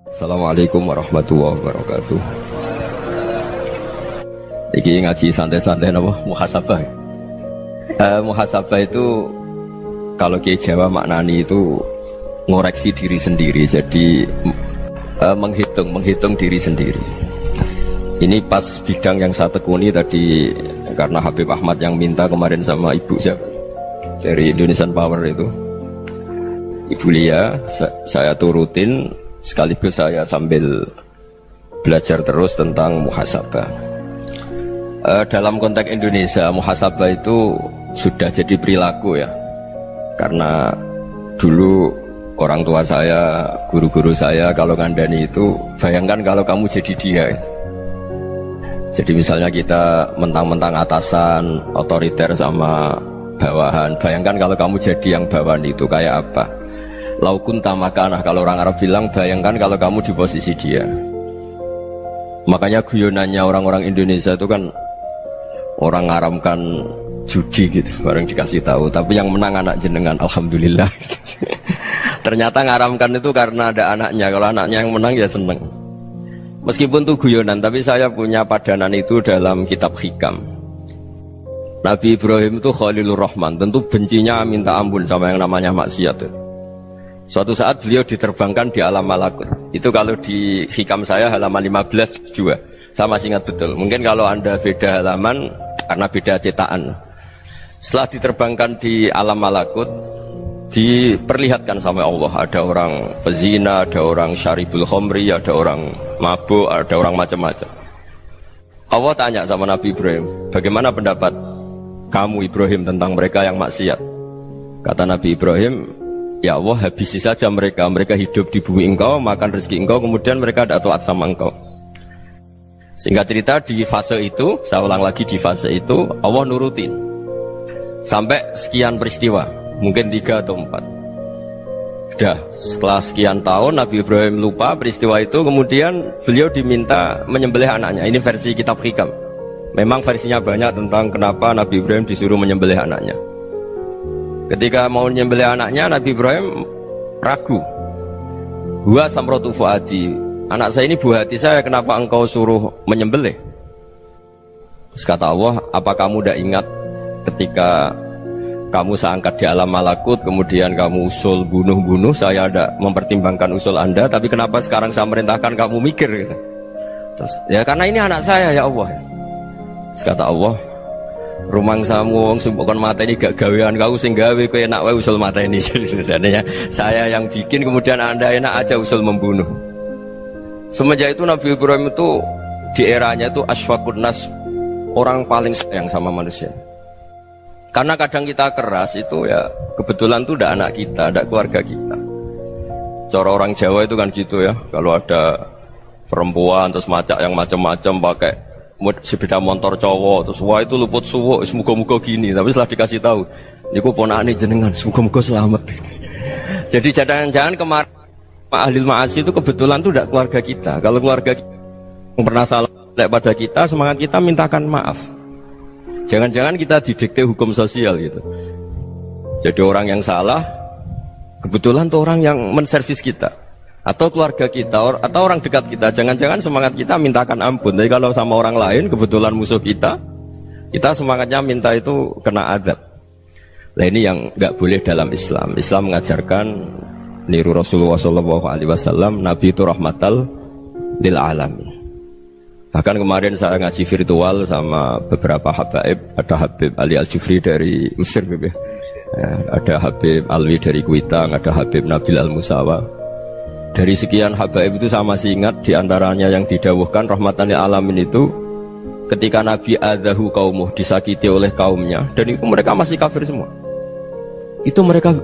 Assalamualaikum warahmatullahi wabarakatuh. Iki ngaji santai-santai napa muhasabah. Muhasabah itu kalau Kiai Jawa maknani itu ngoreksi diri sendiri. Jadi menghitung diri sendiri. Ini pas bidang yang saya tekuni tadi karena Habib Ahmad yang minta kemarin sama ibu siapa dari Indonesian Power itu. Ibu Lia, saya turutin sekaligus saya sambil belajar terus tentang muhasabah. Dalam konteks Indonesia, muhasabah itu sudah jadi perilaku ya. Karena dulu orang tua saya, guru-guru saya kalau ngandani itu, bayangkan kalau kamu jadi dia. Jadi misalnya kita mentang-mentang atasan, otoriter sama bawahan, bayangkan kalau kamu jadi yang bawahan itu kayak apa? Laukun tamakanah, kalau orang Arab bilang, bayangkan kalau kamu di posisi dia. Makanya guyonannya orang-orang Indonesia itu kan orang ngaramkan judi gitu, bareng dikasih tahu. Tapi yang menang anak jenengan, alhamdulillah. Ternyata ngaramkan itu karena ada anaknya. Kalau anaknya yang menang ya seneng. Meskipun itu guyonan, tapi saya punya padanan itu dalam kitab hikam. Nabi Ibrahim itu Khalilur Rahman, tentu bencinya minta ampun sama yang namanya maksiat. Suatu saat beliau diterbangkan di alam malakut. Itu kalau di hikam saya halaman 15 juga. Saya masih ingat betul. Mungkin kalau Anda beda halaman karena beda cetakan. Setelah diterbangkan di alam malakut, diperlihatkan sama Allah. Ada orang pezina, ada orang syaribul khomri, ada orang mabuk, ada orang macam-macam. Allah tanya sama Nabi Ibrahim, bagaimana pendapat kamu Ibrahim tentang mereka yang maksiat? Kata Nabi Ibrahim, ya Allah, habisi saja mereka. Mereka hidup di bumi engkau, makan rezeki engkau, kemudian mereka tidak taat sama engkau. Singkat cerita di fase itu, saya ulang lagi di fase itu, Allah nurutin sampai sekian peristiwa, mungkin 3 atau 4. Sudah, setelah sekian tahun Nabi Ibrahim lupa peristiwa itu, kemudian beliau diminta menyembelih anaknya. Ini versi kitab hikam. Memang versinya banyak tentang kenapa Nabi Ibrahim disuruh menyembelih anaknya. Ketika mau menyembelih anaknya, Nabi Ibrahim ragu. Huwa samratu fuadi, anak saya ini buah hati saya, kenapa engkau suruh menyembelih? Terus kata Allah, apa kamu tidak ingat ketika kamu saya angkat di alam malakut, kemudian kamu usul bunuh-bunuh, saya tidak mempertimbangkan usul Anda, tapi kenapa sekarang saya merintahkan kamu mikir gitu? Terus, ya karena ini anak saya ya Allah. Terus kata Allah, rumang samu wong sing kon mateni gak gawean kau sing gawe kowe enak wae usul mateni. Sebenarnya saya yang bikin, kemudian Anda enak aja usul membunuh. Semenjak itu Nabi Ibrahim itu di eranya itu asfaqun nas, orang paling sayang sama manusia. Karena kadang kita keras itu ya kebetulan tuh udah anak kita, ada keluarga kita. Cara orang Jawa itu kan gitu ya, kalau ada perempuan terus macak yang macam-macam pakai sepeda motor cowok, terus wah itu luput suwuk, semoga-moga gini. Tapi setelah dikasih tahu, niku ponakane jenengan, semoga-moga selamat. Jadi jangan-jangan kemarin ahli ma'asi itu kebetulan tuh tidak keluarga kita. Kalau keluarga kita yang pernah salah pada kita, semangat kita mintakan maaf. Jangan-jangan kita didikte hukum sosial gitu. Jadi orang yang salah kebetulan tuh orang yang menservis kita, atau keluarga kita, atau orang dekat kita. Jangan-jangan semangat kita mintakan ampun. Tapi kalau sama orang lain, kebetulan musuh kita semangatnya minta itu kena azab. Nah ini yang nggak boleh dalam Islam. Islam mengajarkan niru Rasulullah SAW, Nabi itu rahmatal lil alamin. Bahkan kemarin saya ngaji virtual sama beberapa habaib. Ada Habib Ali Al-Jufri dari Mesir, ya. Ada Habib Alwi dari Kuitang, ada Habib Nabil Al-Musawa. Dari sekian habaib itu saya masih ingat diantaranya yang didawuhkan rahmatan lil alamin itu ketika Nabi adzahu qaumuh, disakiti oleh kaumnya, dan itu mereka masih kafir semua. Itu mereka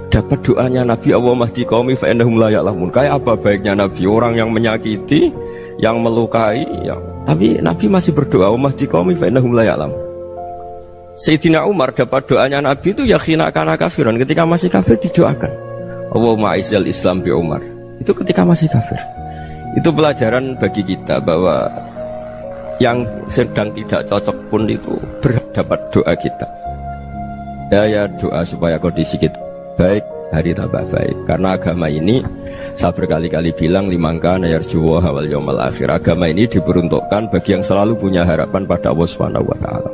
dapat doanya Nabi, Allah mahdi qaumi fa innahum la ya'lamun. Kayak apa baiknya Nabi, orang yang menyakiti, yang melukai, tapi Nabi masih berdoa, Allah mahdi qaumi fa innahum la ya'lamun. Sayyidina Umar dapat doanya Nabi itu ya khina kana kafiran, ketika masih kafir didoakan, Allahumma aizzal Islam bi Umar. Itu ketika masih kafir. Itu pelajaran bagi kita bahwa yang sedang tidak cocok pun itu berdapat doa kita. Ya doa supaya kondisi kita baik, hari tambah baik. Karena agama ini Saya berkali-kali bilang limangka nayarjuwa hawal yawmal akhir. Agama ini diperuntukkan bagi yang selalu punya harapan pada Allah Subhanahu wa taala.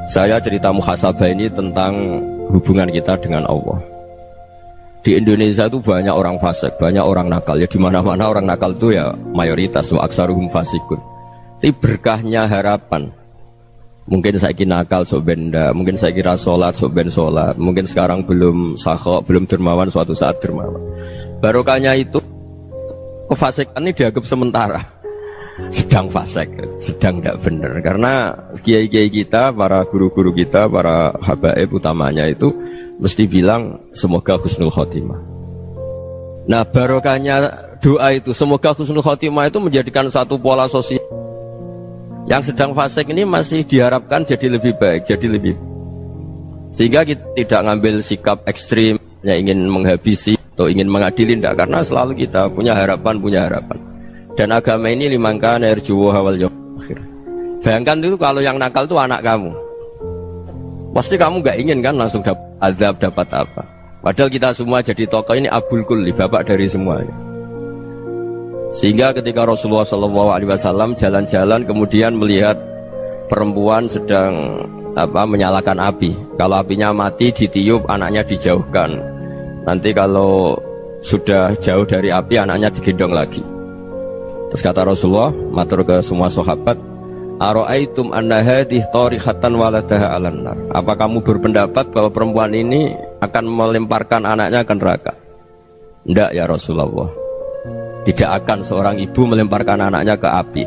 Saya cerita muhasabah ini tentang hubungan kita dengan Allah. Di Indonesia itu banyak orang fasik, banyak orang nakal. Ya di mana-mana orang nakal itu ya mayoritas, wa aksaruhum fasikun. Tapi berkahnya harapan. Mungkin saya kira nakal sok benda, mungkin saya kira sholat sok ben sholat, mungkin sekarang belum sakhok, belum dermawan, suatu saat dermawan. Barokahnya itu kefasikan ini dianggap sementara, sedang fasik, sedang tidak benar. Karena kiai-kiai kita, para guru-guru kita, para habaib utamanya itu mesti bilang semoga husnul khotimah. Nah barokahnya doa itu, semoga husnul khotimah itu menjadikan satu pola sosial. Yang sedang fasik ini masih diharapkan jadi lebih baik, jadi lebih. Sehingga kita tidak ngambil sikap ekstrim, yang ingin menghabisi atau ingin mengadili, tidak. Karena selalu kita punya harapan. Dan agama ini limangka nerjuwa hawal yawmal akhir. Bayangkan itu kalau yang nakal itu anak kamu. Pasti kamu gak ingin kan langsung dapat azab, dapat apa. Padahal kita semua jadi tokoh ini abul kulli, bapak dari semuanya. Sehingga ketika Rasulullah SAW jalan-jalan kemudian melihat perempuan sedang menyalakan api. Kalau apinya mati ditiup, anaknya dijauhkan. Nanti kalau sudah jauh dari api, anaknya digendong lagi. Terus kata Rasulullah, matur ke semua sahabat, Aro'aitum anna hadih tarihatan waladaha alan nar. Apa kamu berpendapat bahwa perempuan ini akan melemparkan anaknya ke neraka? Tidak ya Rasulullah. Tidak akan seorang ibu melemparkan anaknya ke api.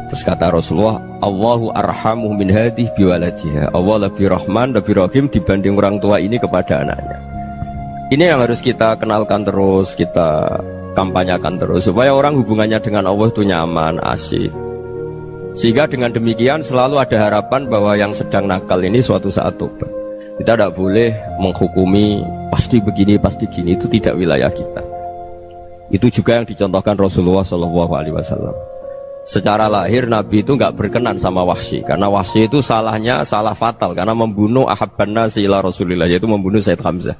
Terus kata Rasulullah, Allahu arhamu min hadih biwaladiha. Allah lebih rahman, lebih rahim dibanding orang tua ini kepada anaknya. Ini yang harus kita kenalkan terus, kita kampanyakan terus, supaya orang hubungannya dengan Allah itu nyaman, asik. Sehingga dengan demikian selalu ada harapan bahwa yang sedang nakal ini suatu saat tobat. Kita tidak boleh menghukumi pasti begini, pasti gini, itu tidak wilayah kita. Itu juga yang dicontohkan Rasulullah SAW. Secara lahir Nabi itu nggak berkenan sama Wahsy, karena Wahsy itu salahnya salah fatal, karena membunuh ahabban nasi ila Rasulillah, yaitu membunuh Sayyid Hamzah.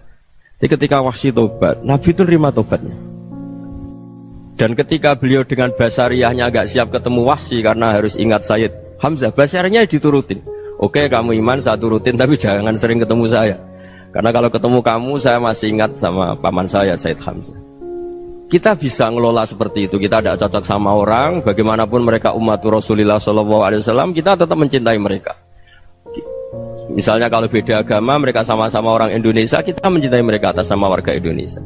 Jadi ketika Wahsy tobat, Nabi itu nerima tobatnya. Dan ketika beliau dengan basariyahnya nggak siap ketemu Wahsy karena harus ingat Sayyid Hamzah, basariyahnya diturutin. Oke, kamu iman, saya turutin, tapi jangan sering ketemu saya. Karena kalau ketemu kamu, saya masih ingat sama paman saya, Sayyid Hamzah. Kita bisa ngelola seperti itu. Kita tidak cocok sama orang, bagaimanapun mereka umatur Rasulullah SAW, kita tetap mencintai mereka. Misalnya kalau beda agama, mereka sama-sama orang Indonesia, kita mencintai mereka atas nama warga Indonesia.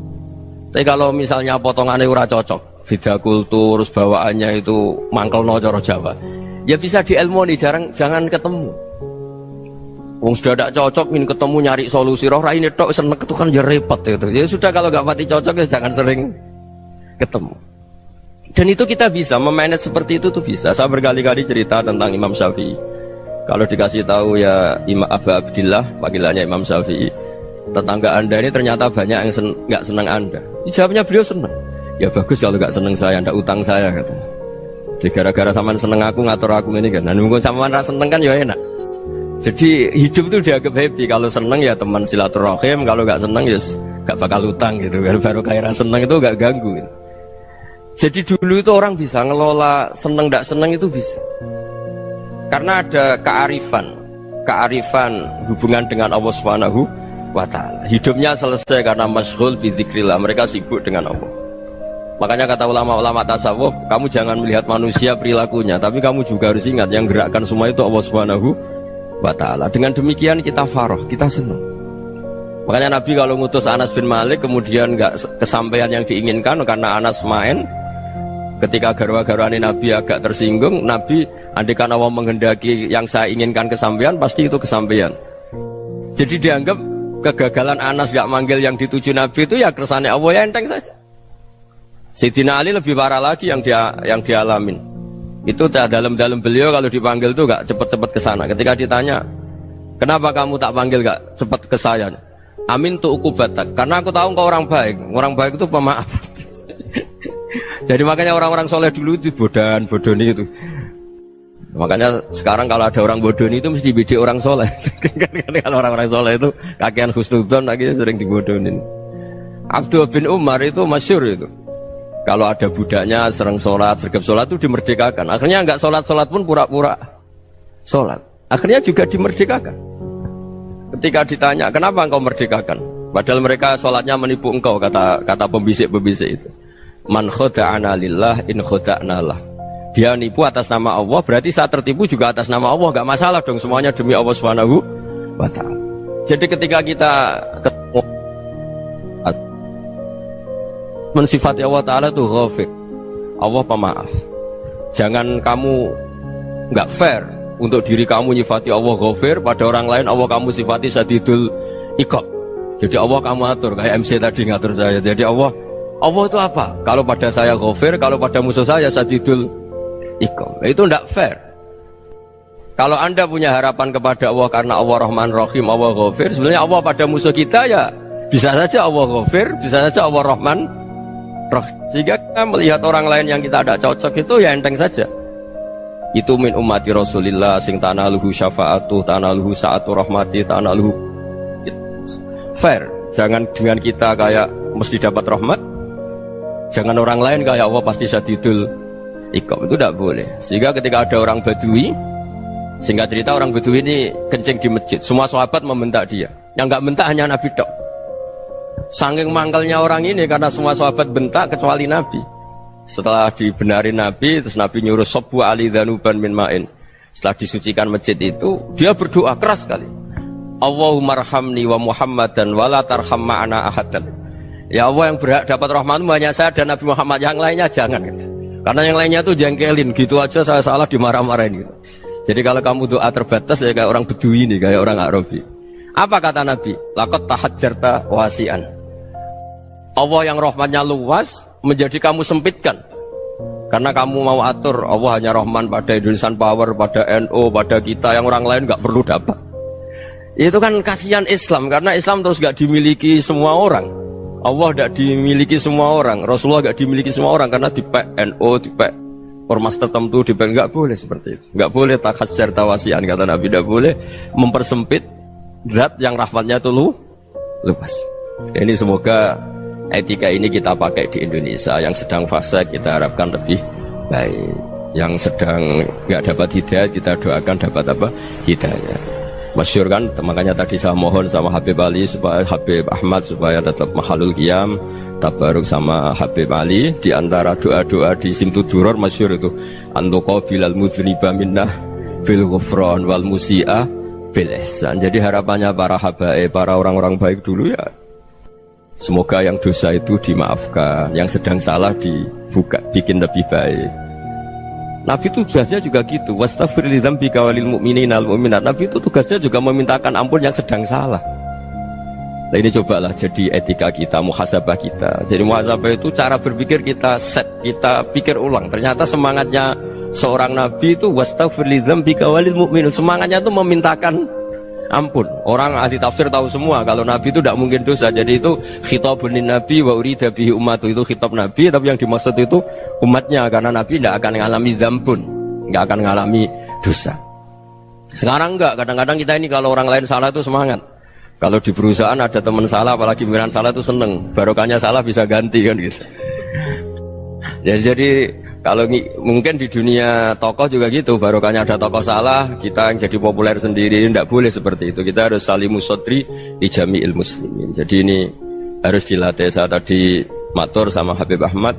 Tapi kalau misalnya potongannya ora cocok, beda kultur, bawaannya itu mangkel no coro Jawa, ya bisa diilmoni, jangan ketemu. Wong sudah tidak cocok, ingin ketemu nyari solusi. Roh ini tok seneng itu kan ya repot gitu. Ya sudah, kalau nggak mati cocok ya jangan sering ketemu. Dan itu kita bisa memanage seperti itu tuh bisa. Saya berkali-kali cerita tentang Imam Syafi'i. Kalau dikasih tahu ya Imam Abu Abdillah, panggilannya Imam Syafi'i, tetangga anda ini ternyata banyak yang nggak senang anda. Jawabnya beliau senang. Ya bagus kalau nggak senang saya, ndak utang saya katanya. Jadi gara-gara saman seneng aku ngatur aku ini kan. Dan mungkin saman rasa seneng kan ya enak. Jadi hidup itu dianggap happy. Kalau seneng ya teman silaturahim, kalau nggak seneng ya nggak bakal utang gitu. Baru kayak seneng itu nggak ganggu gitu. Jadi dulu itu orang bisa ngelola seneng tidak seneng itu bisa. Karena ada kearifan hubungan dengan Allah Subhanahu wa ta'ala. Hidupnya selesai karena masyghul bi dzikrillah, mereka sibuk dengan Allah. Makanya kata ulama-ulama tasawuf, kamu jangan melihat manusia perilakunya, tapi kamu juga harus ingat yang gerakkan semua itu Allah Subhanahu wa ta'ala. Dengan demikian kita farah, kita senang. Makanya Nabi kalau ngutus Anas bin Malik kemudian nggak kesampaian yang diinginkan karena Anas main, ketika garwa-garwani Nabi agak tersinggung, Nabi andaikan Allah menghendaki yang saya inginkan kesampaian, pasti itu kesampaian. Jadi dianggap kegagalan Anas gak manggil yang dituju Nabi itu ya kersane Allah, ya enteng saja. Sayyidina Ali lebih parah lagi yang dialamin. Itu dalam beliau kalau dipanggil itu gak cepat-cepat ke sana. Ketika ditanya, kenapa kamu tak panggil gak cepat ke saya? Amin tu ukubatak, karena aku tahu engkau orang baik. Orang baik itu pemaaf. Jadi makanya orang-orang soleh dulu itu bodoni itu. Makanya sekarang kalau ada orang bodoni itu mesti bidik orang soleh. Kalau orang-orang soleh itu kakean husnudzon, akhirnya sering dibodonin. Abdullah bin Umar itu masyhur itu. Kalau ada budaknya sering sholat, sergap sholat itu dimerdekakan. Akhirnya nggak sholat pun pura-pura sholat. Akhirnya juga dimerdekakan. Ketika ditanya, kenapa engkau merdekakan? Padahal mereka sholatnya menipu engkau, kata pembisik-pembisik itu. Man khoda'ana lillah in khoda'na lah. Dia nipu atas nama Allah, berarti saat tertipu juga atas nama Allah. Gak masalah dong, semuanya demi Allah Subhanahu wa ta'ala. Jadi ketika kita ketemu mensifati Allah Ta'ala itu ghafir, Allah pemaaf. Jangan kamu nggak fair untuk diri kamu nyifati Allah ghafir, pada orang lain Allah kamu sifati syadidul iqab. Jadi Allah kamu atur, kayak MC tadi ngatur saya. Jadi Allah itu apa? Kalau pada saya ghafir, kalau pada musuh saya syadidul iqab. Itu nggak fair. Kalau Anda punya harapan kepada Allah karena Allah Rahman Rahim, Allah ghafir, sebenarnya Allah pada musuh kita ya bisa saja Allah ghafir, bisa saja Allah Rahman Rahim. Sehingga kita melihat orang lain yang kita tidak cocok itu ya enteng saja. Itu min ummati Rasulillah sing tanaluhu syafa'atuh, tanaluhu sa'atu rahmati, tanaluhu fair. Jangan dengan kita kayak mesti dapat rahmat, jangan orang lain kayak Allah pasti syadidul iqab. Itu tidak boleh. Sehingga ketika ada orang Badui, singkat cerita orang Badui ini kencing di masjid, semua sahabat membentak dia. Yang nggak bentak hanya Nabi tok. Saking mangkelnya orang ini karena semua sahabat bentak kecuali Nabi. Setelah dibenarin Nabi, terus Nabi nyuruh sobu ali dhanuban min ma'in. Setelah disucikan masjid itu, dia berdoa keras sekali. Allahumma arhamni wa Muhammadan wa la tarham ma'ana ahadan. Ya Allah, yang berhak dapat rahmatmu hanya saya dan Nabi Muhammad, yang lainnya jangan gitu. Karena yang lainnya itu jengkelin, gitu aja saya salah dimarah-marahin gitu. Jadi kalau kamu doa terbatas ya kayak orang Bedui ini, kayak orang Arabi. Apa kata Nabi? Laqad tahajjarta wasi'an. Allah yang rahmatnya luas menjadi kamu sempitkan. Karena kamu mau atur Allah hanya Rahman pada Indonesian Power, pada NU, pada kita yang orang lain nggak perlu dapat. Itu kan kasihan Islam, karena Islam terus nggak dimiliki semua orang. Allah nggak dimiliki semua orang, Rasulullah nggak dimiliki semua orang karena dipek NU, dipek ormas tertentu, dipek nggak boleh seperti itu. Nggak boleh takhasyar tawasian, kata Nabi, nggak boleh mempersempit zat yang rahmatnya itu luas. Ini semoga etika ini kita pakai di Indonesia. Yang sedang fase kita harapkan lebih baik, yang sedang nggak dapat hidayah kita doakan dapat apa? Hidayah. Masyhur kan, makanya tadi saya mohon sama Habib Ali supaya Habib Ahmad supaya tetap mahalul qiyam tabaruk sama Habib Ali. Di antara doa-doa di Simtuduror masyhur itu antuqa bilal mudhniba minnah bil ghufran wal musi'ah bil ihsan. Jadi harapannya para habaib, para orang-orang baik dulu ya, semoga yang dosa itu dimaafkan, yang sedang salah dibuka, bikin lebih baik. Nabi itu tugasnya juga gitu. Wastaghfir li dzambika walil mu'minina wal mu'minat. Nabi itu tugasnya juga memintakan ampun yang sedang salah. Nah ini cobalah jadi etika kita, muhasabah kita. Jadi muhasabah itu cara berpikir kita set, kita pikir ulang. Ternyata semangatnya seorang Nabi itu wastaghfir li dzambika walil mu'minun. Semangatnya itu memintakan ampun. Orang ahli tafsir tahu semua kalau Nabi itu tidak mungkin dosa. Jadi itu khitabun Nabi wa urida bihi ummatu, itu khitab Nabi, tapi yang dimaksud itu umatnya, karena Nabi tidak akan mengalami dzambun, tidak akan mengalami dosa. Sekarang enggak, kadang-kadang kita ini kalau orang lain salah itu semangat. Kalau di perusahaan ada teman salah, apalagi pimpinan salah itu seneng, barokahnya salah bisa ganti kan gitu. Ya, jadi kalau mungkin di dunia tokoh juga gitu, barokahnya ada tokoh salah, kita yang jadi populer sendiri, tidak boleh seperti itu. Kita harus salimus sodri di jami'il muslimin. Jadi ini harus dilatih. Saya tadi matur sama Habib Ahmad,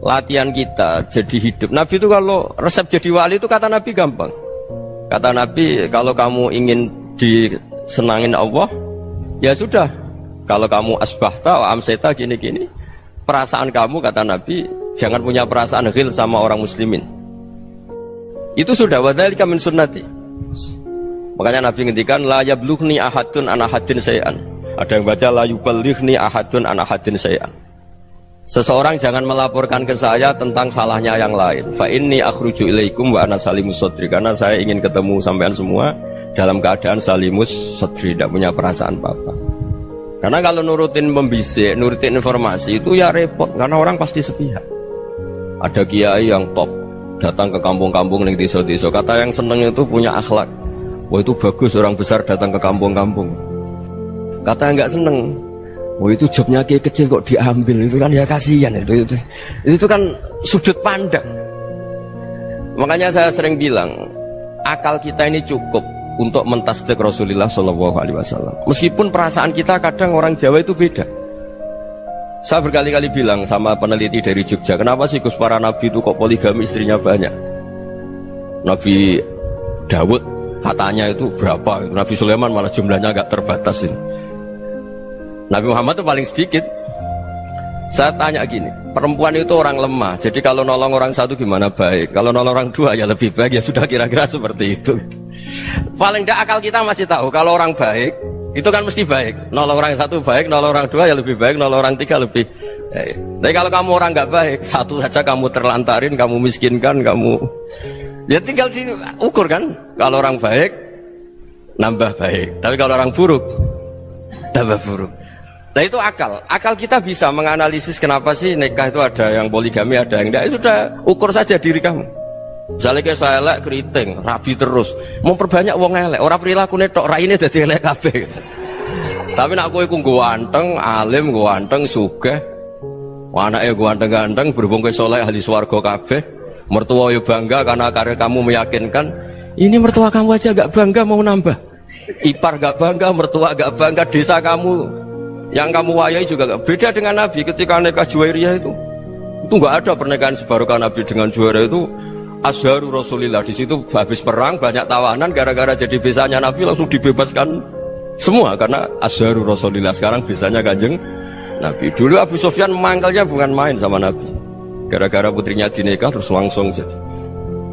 latihan kita jadi hidup. Nabi itu kalau resep jadi wali itu kata Nabi gampang. Kata Nabi, kalau kamu ingin disenangin Allah, ya sudah. Kalau kamu asbahta wa amseta gini-gini, perasaan kamu, kata Nabi, jangan punya perasaan ghil sama orang muslimin. Itu sudah wadzalika min sunnati. Makanya Nabi ngendikan la yablughni ahadun an ahadin syai'an. Ada yang baca la yuballighni ahadun an ahadin syai'an. Seseorang jangan melaporkan ke saya tentang salahnya yang lain. Fa inni akhruju ilaikum wa ana salimus sadri. Karena saya ingin ketemu sampean semua dalam keadaan salimus sadri, tidak punya perasaan apa-apa. Karena kalau nurutin pembisik, nurutin informasi itu ya repot, karena orang pasti sepihak. Ada kiai yang top datang ke kampung-kampung ning desa-desa, kata yang seneng itu punya akhlak. Wah itu bagus orang besar datang ke kampung-kampung. Kata yang nggak seneng, Oh itu jobnya kiai kecil kok diambil, itu kan ya kasihan itu kan sudut pandang. Makanya saya sering bilang akal kita ini cukup untuk mentasdik Rasulullah Shallallahu Alaihi Wasallam. Meskipun perasaan kita kadang orang Jawa itu beda. Saya berkali-kali bilang sama peneliti dari Jogja, kenapa sih Gus para nabi itu kok poligami istrinya banyak? Nabi Dawud katanya itu berapa? Nabi Sulaiman malah jumlahnya agak terbatas ini. Nabi Muhammad itu paling sedikit. Saya tanya gini, perempuan itu orang lemah, jadi kalau nolong orang satu gimana baik, kalau nolong orang dua ya lebih baik, ya sudah kira-kira seperti itu. Paling tidak akal kita masih tahu kalau orang baik itu kan mesti baik, nolong orang satu baik, nolong orang dua ya lebih baik, nolong orang tiga lebih baik. Tapi kalau kamu orang nggak baik, satu saja kamu terlantarin, kamu miskinkan, kamu ya tinggal diukur kan. Kalau orang baik nambah baik, tapi kalau orang buruk tambah buruk. Nah itu akal kita bisa menganalisis kenapa sih nikah itu ada yang poligami, ada yang enggak. Sudah ukur saja diri kamu. Misalnya kayak saya elek keriting, rabi terus, mau perbanyak wong elek, orang perilaku netok raine dadi elek kabeh gitu. Tapi nak kowe ku ganteng, alim, ganteng, sugih, anake ganteng-ganteng, berhubung kowe saleh ahli swarga kabeh, mertua yo bangga karena karir kamu meyakinkan. Ini mertua kamu aja gak bangga mau nambah. Ipar gak bangga, mertua gak bangga, desa kamu yang kamu wayai juga gak beda dengan Nabi ketika nikah Juwairiyah itu nggak ada pernikahan sebarokah Nabi dengan Juwairiyah itu Azharu Rasulillah. Di situ habis perang banyak tawanan, gara-gara jadi besanya Nabi langsung dibebaskan semua karena Azharu Rasulillah. Sekarang besanya Kanjeng Nabi. Dulu Abu Sufyan memangkalnya bukan main sama Nabi, gara-gara putrinya dinikah terus langsung jadi.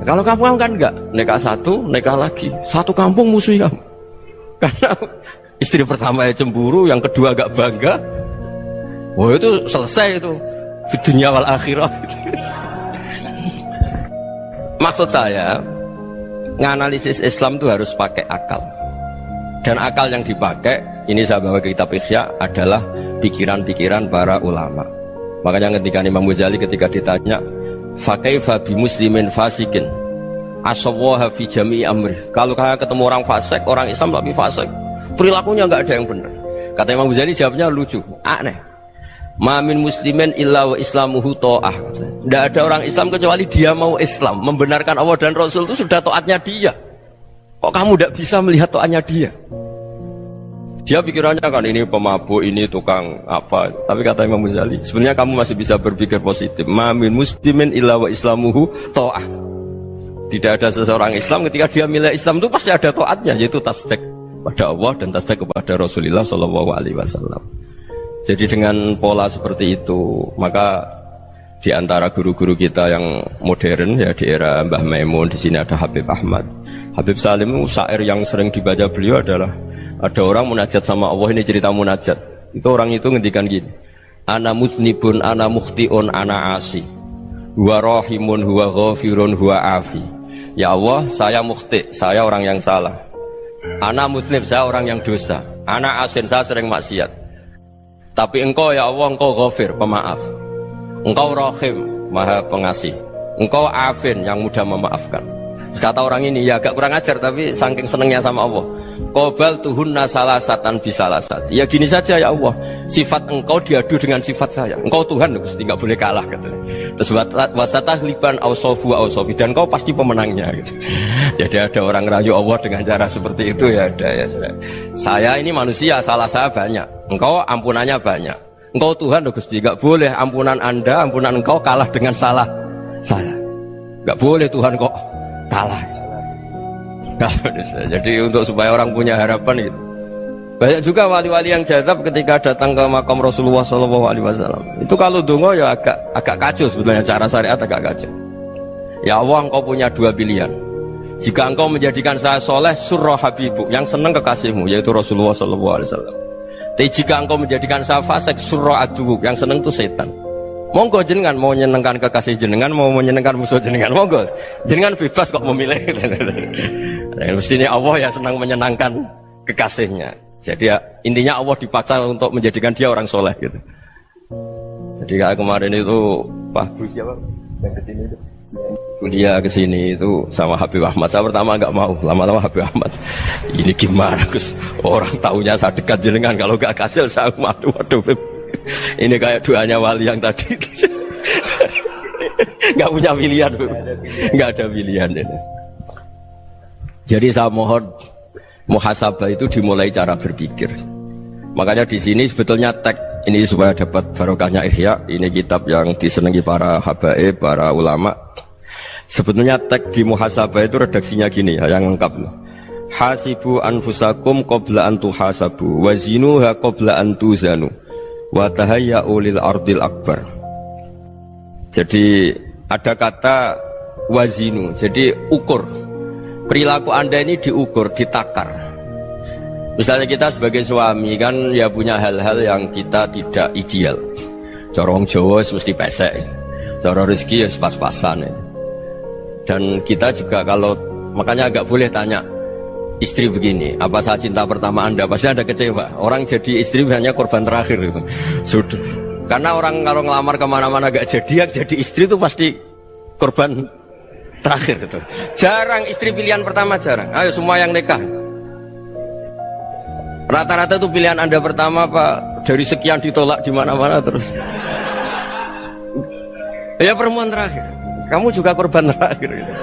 Kalau kamu kan enggak, nikah satu, nikah lagi, satu kampung musuh kamu karena istri pertama ya cemburu, yang kedua agak bangga. Wah itu selesai itu di dunia wal akhirah. Maksud saya nganalisis Islam itu harus pakai akal. Dan akal yang dipakai, ini saya bawa ke kitab Ihya, adalah pikiran-pikiran para ulama. Makanya ketika Imam Ghazali ketika ditanya fakaifa bi muslimin fasikin asawwaha fi jami'i amri, kalau kalian ketemu orang fasik, orang Islam tapi fasik, perilakunya nggak ada yang benar. Kata Imam Ghazali jawabnya lucu, aneh. Mamin muslimin illa wa islamuhu ta'ah. Tidak ada orang Islam kecuali dia mau Islam, membenarkan Allah dan Rasul itu sudah taatnya dia. Kok kamu tidak bisa melihat taatnya dia? Dia pikirannya kan ini pemabuk, ini tukang apa. Tapi kata Imam Ghazali, sebenarnya kamu masih bisa berpikir positif. Mamin muslimin illa wa islamuhu ta'ah. Tidak ada seseorang Islam ketika dia milih Islam itu pasti ada taatnya, yaitu tasdik pada Allah dan tasdik kepada Rasulullah Shallallahu Alaihi Wasallam. Jadi dengan pola seperti itu, maka di antara guru-guru kita yang modern ya di era Mbah Maimun, di sini ada Habib Ahmad, Habib Salim, syair yang sering dibaca beliau adalah ada orang munajat sama Allah. Ini cerita munajat. Itu orang itu ngendikan gini, ana muznibun, ana mukhtiun, ana asi, huwa rahimun, huwa ghafirun, huwa afi. Ya Allah, saya mukhti, saya orang yang salah. Ana muznib, saya orang yang dosa. Ana asin, saya sering maksiat. Tapi engkau ya Allah, engkau ghafir, pemaaf. Engkau rahim, maha pengasih. Engkau afin, yang mudah memaafkan. Kata orang ini, ya agak kurang ajar, tapi saking senengnya sama Allah. Qobal tuhunna salasatan bisalasat. Ya gini saja ya Allah, sifat engkau diadu dengan sifat saya. Engkau Tuhan, Gusti, nggak boleh kalah katanya. Terus wasatahliban ausofu ausofi, dan engkau pasti pemenangnya gitu. Jadi ada orang rayu Allah dengan cara seperti itu ya ada ya. Saya ini manusia, salah saya banyak. Engkau ampunannya banyak. Engkau Tuhan, Gusti, nggak boleh ampunan Anda, ampunan engkau kalah dengan salah saya. Nggak boleh Tuhan kok kalah. Jadi untuk supaya orang punya harapan gitu. Banyak juga wali-wali yang jadab ketika datang ke makam Rasulullah SAW. Itu kalau dongo ya agak kacau sebetulnya, cara syariat agak kacau. Ya Allah, engkau punya dua pilihan. Jika engkau menjadikan saya soleh, surah habibu, yang senang kekasihmu, yaitu Rasulullah SAW. Tapi jika engkau menjadikan saya fasik, surah adubu, yang senang itu setan. Monggo jenengan mau menyenangkan kekasih jenengan, mau menyenangkan musuh jenengan, monggo jenengan bebas kok memilih. Mestinya Allah ya senang menyenangkan kekasihnya. Jadi ya, intinya Allah dipaksa untuk menjadikan dia orang soleh gitu. Jadi kayak kemarin itu Pak Gus siapa? Yang kesini itu kuliah kesini itu sama Habib Ahmad. Saya pertama nggak mau, lama-lama Habib Ahmad ini gimana Gus, orang taunya saya dekat jenengan, kalau nggak kasil saya waduh ini kayak doanya wali yang tadi. Nggak punya pilihan, nggak ada pilihan ini. Jadi saya mohon muhasabah itu dimulai cara berpikir. Makanya di sini sebetulnya tag ini supaya dapat barokahnya Ihya. Ini kitab yang disenangi para habaib, para ulama. Sebetulnya tag di muhasabah itu redaksinya gini ya, yang lengkap. Hasibu anfusakum qabla an tuhasabu wa zinuha qabla an tuzanu wa tahayya'u lil ardil akbar. Jadi ada kata wazinu, jadi ukur. Perilaku Anda ini diukur, ditakar. Misalnya kita sebagai suami kan ya punya hal-hal yang kita tidak ideal. Corong Jawa mesti pesek, cara rezeki ya pas-pasan. Dan kita juga kalau makanya agak boleh tanya istri begini, apa saya cinta pertama Anda? Pasti ada kecewa. Orang jadi istri hanya korban terakhir itu. Sudah. Karena orang kalau ngelamar kemana-mana gak jadi, yang jadi istri itu pasti korban terakhir itu. Jarang istri pilihan pertama, jarang. Ayo semua yang nikah. Rata-rata itu pilihan Anda pertama Pak, dari sekian ditolak di mana-mana terus. Ya perempuan terakhir. Kamu juga korban terakhir gitu.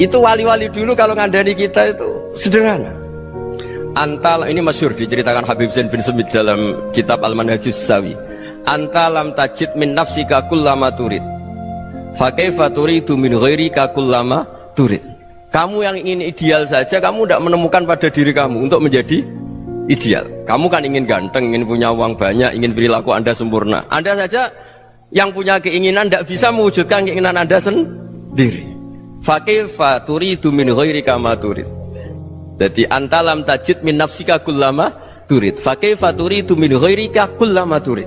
Itu wali-wali dulu kalau ngandani kita itu sederhana. Antal ini masyhur diceritakan Habib Zain bin Semit dalam kitab Al-Manhajus Sawi. Antalam tajid min nafsika kullama turid. Fa kaifa turidu min ghairika kullama turid. Kamu yang ingin ideal saja, kamu tidak menemukan pada diri kamu untuk menjadi ideal. Kamu kan ingin ganteng, ingin punya uang banyak, ingin perilaku Anda sempurna. Anda saja yang punya keinginan tidak bisa mewujudkan keinginan Anda sendiri. Fa kaifa turidu min ghairika ma turid. Jadi antalam tajid min nafsika kullama turid. Fa kaifa turidu min ghairika kullama turid.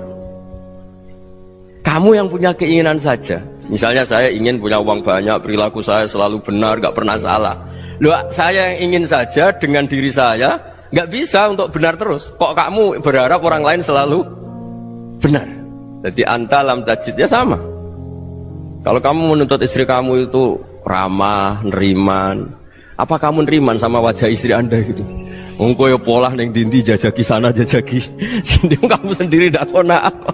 Kamu yang punya keinginan saja. Misalnya saya ingin punya uang banyak, perilaku saya selalu benar, gak pernah salah. Loh, saya yang ingin saja dengan diri saya gak bisa untuk benar terus. Kok kamu berharap orang lain selalu benar? Jadi antalam tajid ya sama. Kalau kamu menuntut istri kamu itu ramah, neriman, apa kamu neriman sama wajah istri Anda gitu? Engko ya pola neng dindi jajaki sana jajaki sini, kamu sendiri tidak tahu apa.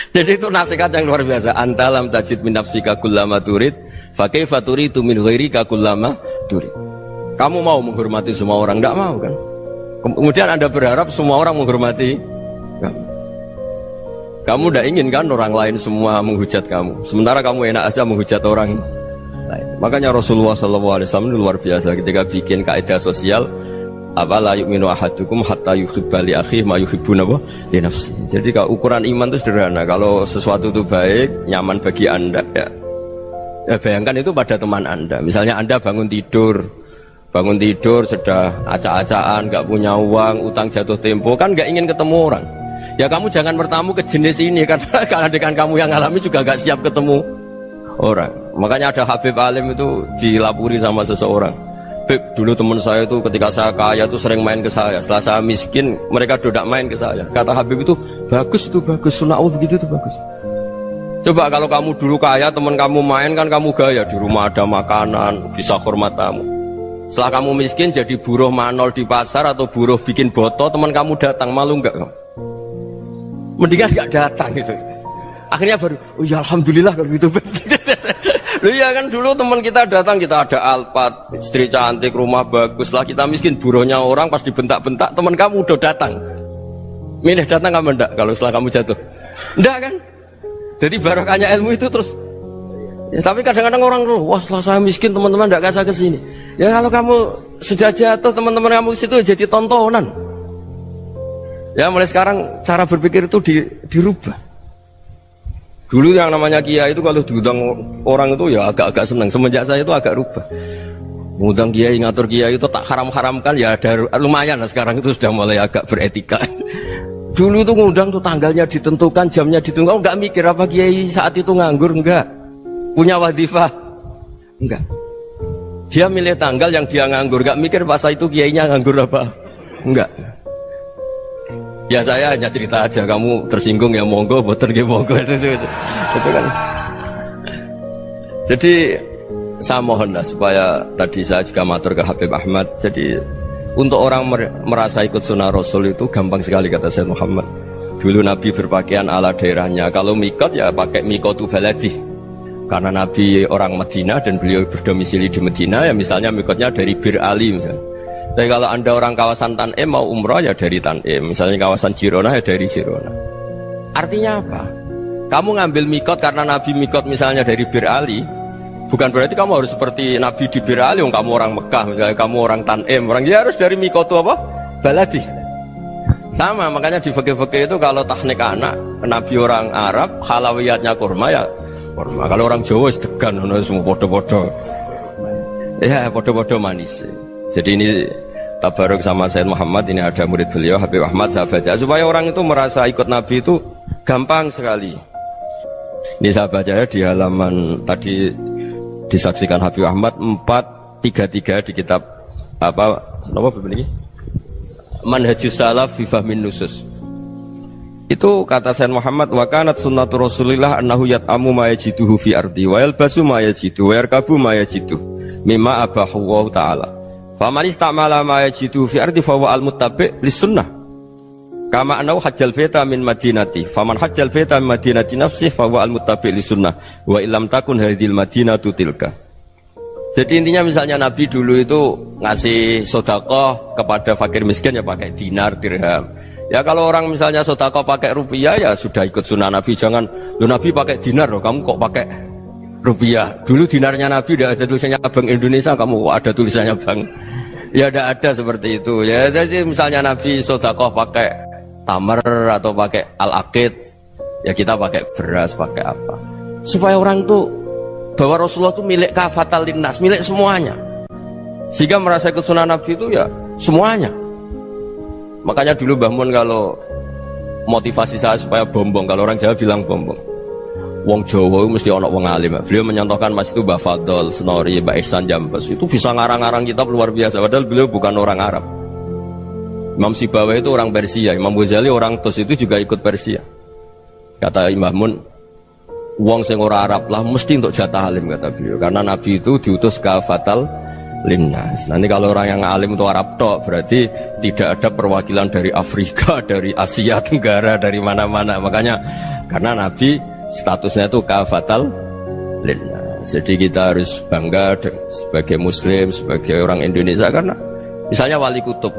Jadi itu nasihat yang luar biasa. Antalam tajid min nafsika kullama turid, fa kaifa turidu min ghairika kullama turid. Kamu mau menghormati semua orang? Tidak mau kan? Kemudian Anda berharap semua orang menghormati kamu. Kamu tidak ingin kan orang lain semua menghujat kamu, sementara kamu enak aja menghujat orang lain. Makanya Rasulullah SAW luar biasa ketika bikin kaidah sosial, apa la yu'minu ahadukum hatta yuhibba li akhihi ma yuhibbu li nafsihi. Jadi kalau ukuran iman itu sederhana. Kalau sesuatu itu baik, nyaman bagi Anda ya bayangkan itu pada teman Anda. Misalnya Anda bangun tidur sudah acak-acakan, gak punya uang, utang jatuh tempo, kan gak ingin ketemu orang. Ya kamu jangan bertamu ke jenis ini, karena dengan kamu yang alami juga gak siap ketemu orang. Makanya ada Habib Alim itu dilapuri sama seseorang. Beb, dulu teman saya itu ketika saya kaya itu sering main ke saya. Setelah saya miskin, mereka tidak main ke saya. Kata Habib itu bagus, sunnah Allah begitu itu bagus. Coba kalau kamu dulu kaya, teman kamu main kan kamu gaya, di rumah ada makanan, bisa hormat tamu. Setelah kamu miskin jadi buruh manol di pasar atau buruh bikin boto, teman kamu datang, malu enggak kamu? Mendingan enggak datang gitu. Akhirnya baru, oh ya alhamdulillah kalau gitu. Loh ya kan dulu teman kita datang, kita ada Alphard, istri cantik, rumah bagus. Lah kita miskin, buruhnya orang pas dibentak-bentak, teman kamu udah datang. Milih datang kamu enggak kalau setelah kamu jatuh? Enggak kan? Jadi barokahnya ilmu itu terus. Ya, tapi kadang-kadang orang tuh, wah setelah saya miskin teman-teman enggak kasih ke sini. Ya kalau kamu sudah jatuh, teman-teman kamu situ jadi tontonan. Ya mulai sekarang cara berpikir itu dirubah. Dulu yang namanya kiai itu kalau diundang orang itu ya agak-agak senang. Semenjak saya itu agak rubah. Mengundang kiai, ngatur kiai itu tak haram-haramkan ya ada lumayan lah, sekarang itu sudah mulai agak beretika. Dulu itu ngundang tuh tanggalnya ditentukan, jamnya ditentukan, enggak mikir apa kiai saat itu nganggur, enggak. Punya wadifah, enggak. Dia milih tanggal yang dia nganggur, enggak mikir pas itu kiainya nganggur apa, enggak. Ya saya hanya cerita aja, kamu tersinggung ya monggo, boten nggih monggo itu kan. Jadi saya mohonlah supaya tadi saya juga matur ke Habib Ahmad. Jadi untuk orang merasa ikut sunnah Rasul itu gampang sekali kata Sayyid Muhammad. Dulu Nabi berpakaian ala daerahnya. Kalau mikot ya pakai mikotu baladi. Karena Nabi orang Madinah dan beliau berdomisili di Madinah, ya misalnya mikotnya dari Bir Ali misalnya. Tapi kalau anda orang kawasan Tanim mau umrah ya dari Tanim. Misalnya kawasan Jirona ya dari Jirona. Artinya apa? Kamu ngambil mikot karena Nabi mikot misalnya dari Bir Ali, bukan berarti kamu harus seperti Nabi di Bir Ali. Kamu orang Mekah, misalnya kamu orang Tanim, orang dia harus dari mikot itu apa? Baladi. Sama, makanya di fikih-fikih itu kalau tahnik anak, Nabi orang Arab, halawiyatnya kurma ya kurma. Kalau orang Jawa sedegan, semua podo-podo. Ya podo-podo manis. Jadi ini tabaruk sama Sayyid Muhammad, ini ada murid beliau Habib Ahmad, saya baca supaya orang itu merasa ikut Nabi itu gampang sekali. Ini saya baca ya di halaman tadi disaksikan Habib Ahmad 433 di kitab apa begini? Manhajus Salaf fi Fahmin Nusus. Itu kata Sayyid Muhammad, wa kanat sunnatu Rasulillah annahu yat'amu ma yajiduhu fi ardi wa yalbasu ma yajidu wa yarkabu ma yajidu mimma abahu Allah ta'ala. Faman istamala ma yajidu fi ardi fa huwa al-muttabi' lis-sunnah. Kama annahu hajjal baita min madinati. Faman hajjal baita min madinati nafsihi fa huwa al-muttabi' lis-sunnah. Wa illam takun hadhil madinatu tilka. Jadi intinya misalnya Nabi dulu itu ngasih sedekah kepada fakir miskin ya pakai dinar, dirham. Ya kalau orang misalnya sedekah pakai rupiah ya sudah ikut sunnah Nabi. Jangan, lo Nabi pakai dinar loh, kamu kok pakai rupiah. Dulu dinarnya Nabi udah ada tulisannya Bank Indonesia, kamu ada tulisannya Bank. Ya tidak ada seperti itu. Ya jadi misalnya Nabi sedekah pakai tamar atau pakai al-aqid, ya kita pakai beras, pakai apa. Supaya orang tuh bahwa Rasulullah itu milik kafatal linnas, milik semuanya. Sehingga merasa ikut sunnah Nabi itu ya semuanya. Makanya dulu Mbah Mun kalau motivasi saya supaya bombong, kalau orang Jawa bilang bombong. Wong Jawa mesti ono wong alim. Beliau menyontohkan Mas itu Mbah Fadol, Senori, Mbah Ihsan Jambes. Itu bisa ngarang-ngarang kitab luar biasa. Padahal beliau bukan orang Arab. Imam Sibawai itu orang Persia, Imam Ghazali orang Tus itu juga ikut Persia. Kata Mbah Mun, wong sing ora Arab lah mesti untuk jatah alim kata beliau. Karena Nabi itu diutus kafatal linnas. Nanti kalau orang yang alim itu Arab tok, berarti tidak ada perwakilan dari Afrika, dari Asia Tenggara, dari mana-mana. Makanya karena Nabi statusnya itu kafatal linnas. Jadi kita harus bangga sebagai Muslim, sebagai orang Indonesia karena misalnya Wali Kutub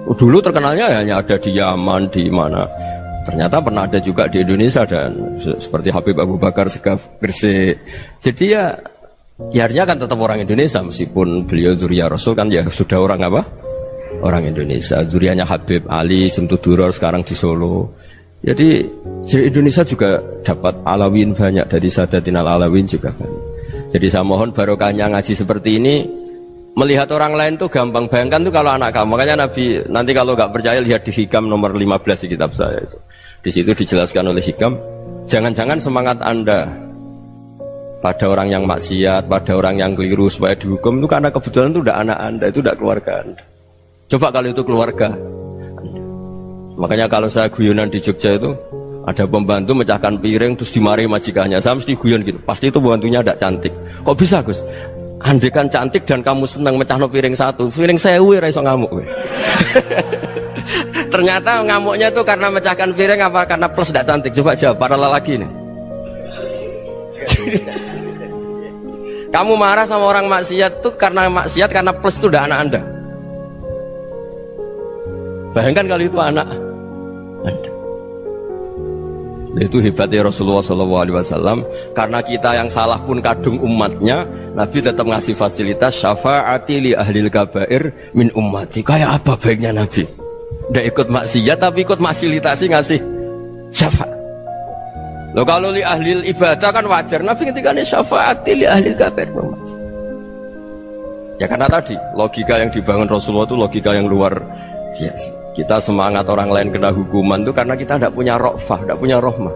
dulu terkenalnya hanya ada di Yaman, di mana. Ternyata pernah ada juga di Indonesia dan seperti Habib Abu Bakar Segaf Gresik. Jadi ya artinya kan tetap orang Indonesia meskipun beliau zuriyah Rasul kan ya sudah orang apa? Orang Indonesia. Zuriyahnya Habib Ali Simtuduror sekarang di Solo. Jadi Indonesia juga dapat Alawin banyak, dari Sadatin Al-Alawin juga banyak. Jadi saya mohon barokahnya ngaji seperti ini. Melihat orang lain tuh gampang, bayangkan tuh kalau anak kamu. Makanya Nabi nanti kalau nggak percaya lihat di Hikam nomor 15 di kitab saya itu. Di situ dijelaskan oleh Hikam, jangan-jangan semangat Anda pada orang yang maksiat, pada orang yang keliru supaya dihukum itu karena kebetulan itu udah anak Anda, itu udah keluarga Anda. Coba kalau itu keluarga Anda. Makanya kalau saya guyonan di Jogja itu ada pembantu mecahkan piring terus dimarahi majikannya, saya mesti guyon gitu, pasti itu pembantunya tidak cantik. Kok bisa Gus? Andai kan cantik dan kamu senang mecahno piring satu, piring 1000 ra iso ngamuk kowe. Ternyata ngamuknya itu karena mecahkan piring apa karena plus tidak cantik? Coba jawab para lelaki nih. Kamu marah sama orang maksiat tuh karena maksiat, karena plus itu udah anak Anda. Bayangkan kalau itu anak Anda. Itu hebatnya Rasulullah SAW. Karena kita yang salah pun kadung umatnya, Nabi tetap ngasih fasilitas syafaati li ahlil kabair min ummati. Kayak apa baiknya Nabi? Nggak ikut maksiat tapi ikut fasilitasi ngasih syafaat. Loh kalau li ahlil ibadah kan wajar. Nabi ketika ini syafaati li ahlil kabair min ummati. Ya karena tadi logika yang dibangun Rasulullah itu logika yang luar biasa. Kita semangat orang lain kena hukuman itu karena kita tidak punya rofah, tidak punya rohmah.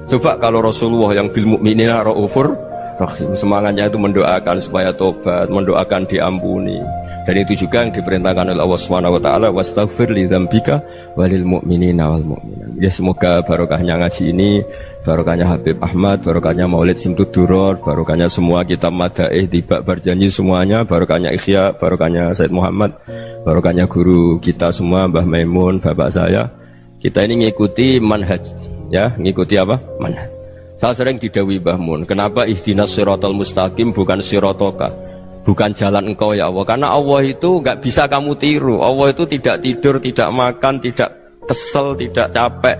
Coba kalau Rasulullah yang bil mukminina raufur Rahim. Semangatnya itu mendoakan supaya tobat, mendoakan diampuni. Dan itu juga yang diperintahkan oleh Allah Subhanahu wa taala, wastaghfir li dzambika walil mu'minina wal mu'minat. Ya semoga barokahnya ngaji ini, barokahnya Habib Ahmad, barokahnya Maulid Simtud Duror, barokahnya semua kitab Madaih, Tiba Berjanji semuanya, barokahnya Ikhya, barokahnya Said Muhammad, barokahnya guru kita semua, Mbah Maimun, bapak saya. Kita ini ngikuti manhaj, ya, ngikuti apa? Manhaj. Saya sering didhawuhi Mbah Mun, kenapa ihdinas siratal mustaqim bukan siratoka? Bukan jalan engkau ya Allah, karena Allah itu nggak bisa kamu tiru. Allah itu tidak tidur, tidak makan, tidak kesel, tidak capek.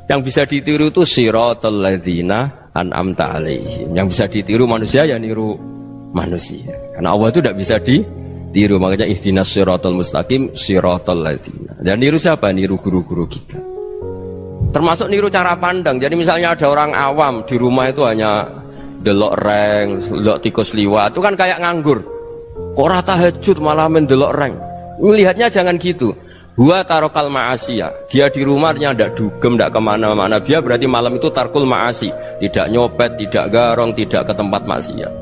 Yang bisa ditiru itu siratal ladzina an'amta alaihim. Yang bisa ditiru manusia ya niru manusia. Karena Allah itu tidak bisa ditiru. Makanya ihdinas siratal mustaqim siratal ladzina. Dan niru siapa? Niru guru-guru kita. Termasuk niru cara pandang. Jadi misalnya ada orang awam di rumah itu hanya delok reng, delok tikus liwat, itu kan kayak nganggur. Kok ora tahajud malah mendelok reng. Melihatnya jangan gitu. Huwa tarokal ma'asiyah. Dia di rumahnya ndak dugem, ndak kemana-mana. Dia berarti malam itu tarkul ma'asi. Tidak nyopet, tidak garong, tidak ke tempat maksiat.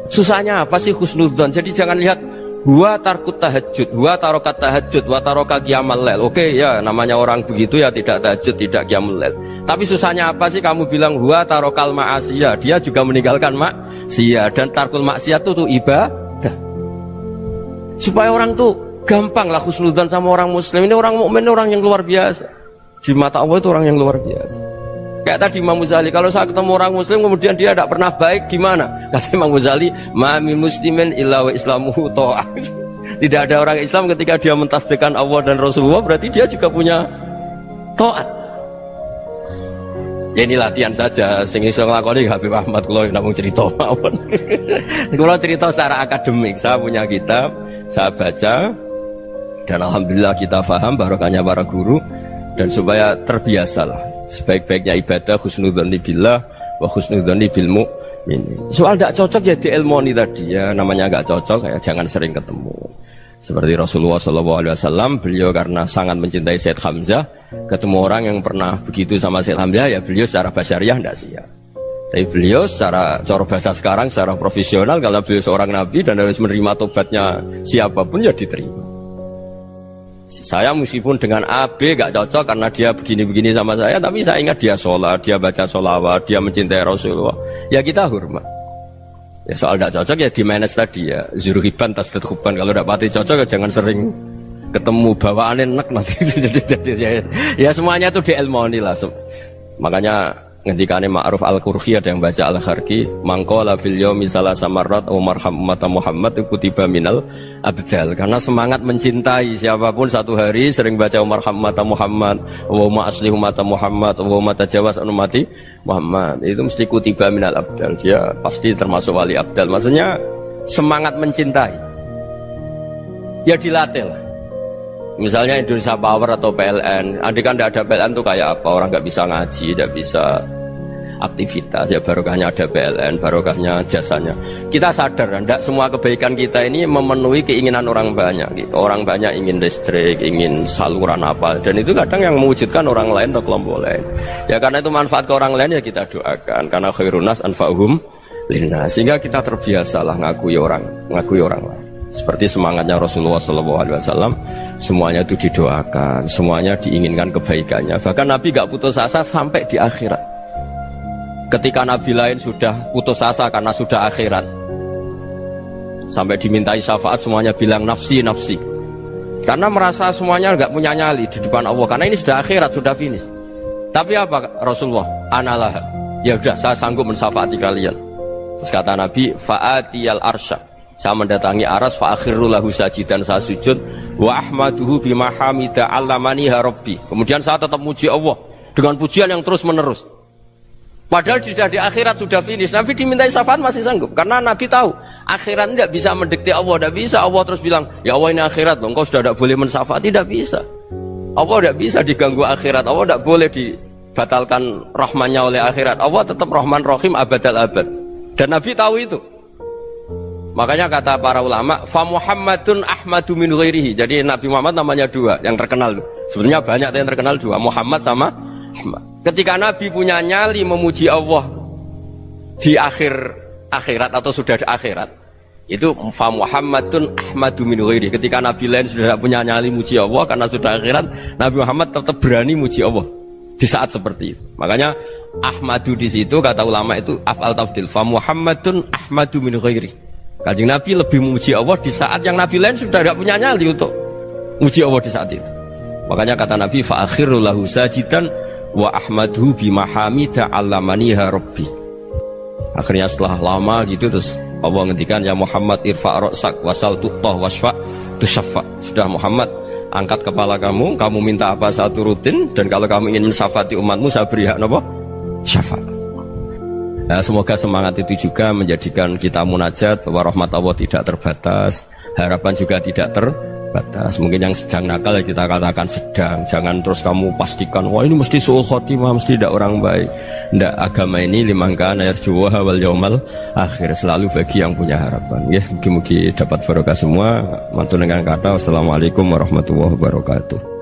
Susahnya apa sih husnudzon? Jadi jangan lihat huwa tarkut tahajud, huwa tarokat tahajud, wa taroka qiyamal lail. Oke ya, namanya orang begitu ya tidak tahajud, tidak qiyamul lail. Tapi susahnya apa sih kamu bilang huwa tarokal ma'asiyah? Dia juga meninggalkan maksiat, dan tarkul maksiat itu ibadah. Supaya orang tuh gampang lah husnudzon sama orang muslim. Ini orang mukmin, orang yang luar biasa. Di mata Allah itu orang yang luar biasa. Kayak tadi Imam Ghazali, kalau saya ketemu orang muslim kemudian dia tidak pernah baik, gimana? Kata Imam Ghazali, ma min muslimin illa wa islamuhu ta'ah. Tidak ada orang Islam ketika dia mentasdihkan Allah dan Rasulullah, berarti dia juga punya taat. Ya ini latihan saja, sing iso nglakoni Habib Ahmad kula namung cerita mawon. Kula cerita secara akademik, saya punya kitab, saya baca, dan alhamdulillah kita paham barokahnya para guru, dan supaya terbiasalah. Sebaik-baiknya ibadah husnudzonni billah wa husnudzonni bil mu'min. Soal tidak cocok ya diilmoni tadi ya, namanya nggak cocok ya jangan sering ketemu. Seperti Rasulullah SAW, beliau karena sangat mencintai Said Hamzah, ketemu orang yang pernah begitu sama Said Hamzah, ya beliau secara basyariah tidak siap. Tapi beliau secara cara bahasa sekarang, secara profesional, kalau beliau seorang nabi dan harus menerima tobatnya siapapun ya diterima. Saya meskipun dengan A, B gak cocok karena dia begini-begini sama saya, tapi saya ingat dia sholat, dia baca sholawat, dia mencintai Rasulullah, ya kita hormat. Ya soal gak cocok ya di manage tadi ya, zurhiban tasdid huban. Kalau gak pati cocok ya jangan sering ketemu, bawaannya enak nanti. Jadi ya semuanya itu diilmoni lah. Makanya ngendikane Ma'ruf Al-Qurhi, ada yang baca Al-Kharqi, mangqala fil yaumi salasa marrat wa marham ummata Muhammad kutiba minal abdal. Karena semangat mencintai siapapun satu hari sering baca marham ummata Muhammad wa ma aslih ummata Muhammad wa ma tajawaz an ummati Muhammad, itu mesti kutiba minal abdal. Dia pasti termasuk wali abdal. Maksudnya semangat mencintai ya dilatih lah. Misalnya Indonesia Power atau PLN, andai kan tidak ada PLN tuh kayak apa? Orang nggak bisa ngaji, tidak bisa aktivitas. Ya barokahnya ada PLN, barokahnya jasanya. Kita sadar, tidak semua kebaikan kita ini memenuhi keinginan orang banyak. Gitu. Orang banyak ingin listrik, ingin saluran apa, dan itu kadang yang mewujudkan orang lain atau kelompok lain. Ya karena itu manfaat ke orang lain ya kita doakan. Karena khairun nas anfa'uhum linnas. Sehingga kita terbiasalah ngakui orang lain. Seperti semangatnya Rasulullah SAW, semuanya itu didoakan, semuanya diinginkan kebaikannya. Bahkan Nabi gak putus asa sampai di akhirat. Ketika Nabi lain sudah putus asa karena sudah akhirat, sampai dimintai syafaat semuanya bilang nafsi, nafsi. Karena merasa semuanya gak punya nyali di depan Allah, karena ini sudah akhirat, sudah finish. Tapi apa Rasulullah? Analah, ya udah saya sanggup mensyafaati kalian. Terus kata Nabi, fa'atiyal arsya, saya mendatangi aras, fa'akhirru lahu sajidan, saya sujud, wa ahmaduhu bima hamida allamaniha rabbi. Kemudian saya tetap muji Allah dengan pujian yang terus menerus. Padahal sudah di akhirat, sudah finish. Nabi dimintai syafaat masih sanggup, karena Nabi tahu akhirat tidak bisa mendikte Allah, tidak bisa. Allah terus bilang, ya Allah ini akhirat loh, engkau sudah tidak boleh mensyafaat, tidak bisa. Allah tidak bisa diganggu akhirat, Allah tidak boleh dibatalkan rahmannya oleh akhirat. Allah tetap Rahman Rahim abadal abad. Dan Nabi tahu itu. Makanya kata para ulama, fa Muhammadun ahmadu min ghairihi. Jadi Nabi Muhammad namanya dua yang terkenal. Sebenarnya banyak yang terkenal dua, Muhammad sama Ahmad. Ketika Nabi punya nyali memuji Allah, di akhir akhirat atau sudah di akhirat itu fa Muhammadun ahmadu min ghairi. Ketika nabi lain sudah tidak punya nyali muji Allah karena sudah akhirat, Nabi Muhammad tetap berani muji Allah di saat seperti itu. Makanya ahmadu di situ kata ulama itu af'al tafdil, fa Muhammadun ahmadu min ghairi. Kanjeng Nabi lebih memuji Allah di saat yang nabi lain sudah tidak punya nyali untuk muji Allah di saat itu. Makanya kata Nabi fa akhiru lahu sajidan wa ahmadhu bimahamida allamaniha rabbi. Akhirnya setelah lama gitu terus Allah ngendikan ya Muhammad irfa' ra'sak wasal tu'tah wasfa' tusyaffa. Sudah Muhammad, angkat kepala kamu minta apa saya turutin, dan kalau kamu ingin mensyafaati umatmu saya beri hak apa? Syafaat. Nah, semoga semangat itu juga menjadikan kita munajat bahwa rahmat Allah tidak terbatas, harapan juga tidak terbatas. Mungkin yang sedang nakal ya kita katakan sedang, jangan terus kamu pastikan wah ini mesti suul khotimah, mesti tidak orang baik. Tidak, agama ini liman kana yarju wal yaumal akhir, selalu bagi yang punya harapan. Ya, mugi-mugi dapat barokah semua. Mantu dengan kata wassalamualaikum warahmatullahi wabarakatuh.